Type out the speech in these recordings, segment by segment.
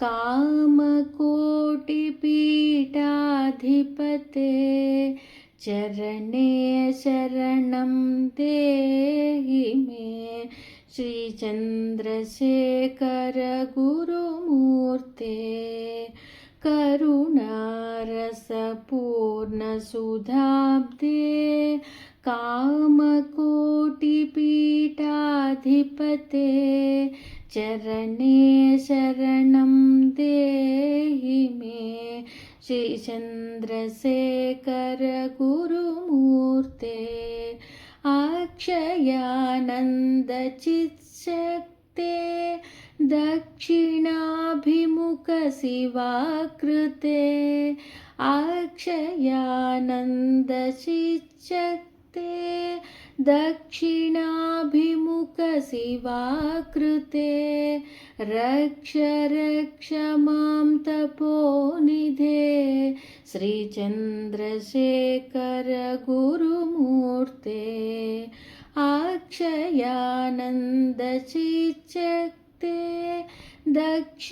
कामकोटिपीठाधिपते चरणे शरणं देहि मे श्रीचन्द्रशेखर गुरुमूर्ते करुणारसपूर्णसुधाब्दे कामकोटिपीठाधिपते चरणे शरणं देहि मे श्रीचन्द्रशेखर गुरुमूर्ते अक्षयानन्दचित्शक्ते दक्षिणाभिमुख शिवाकृते अक्षयानन्दचित्शक्ते दक्षिणाभिमुख शिवाकृते रक्ष रक्ष मां तपोनिधे श्रीचन्द्रशेखर गुरुमूर्ते अक्षयानन्दचित्शक्ते दक्षिणाभिमुख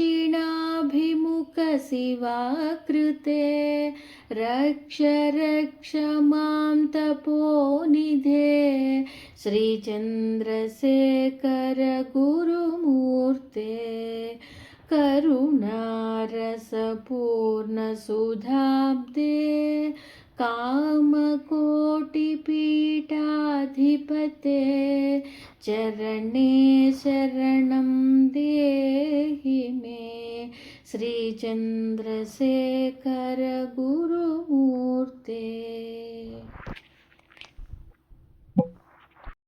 शिवाकृते रक्ष रक्ष मां तपोनिधे श्रीचन्द्रशेखर गुरुमूर्ते करुणारसपूर्णसुधाब्दे कामकोटिपीठाधिपते चरणे शरणं देहि मे श्रीचन्द्रशेखर गुरुमूर्ते।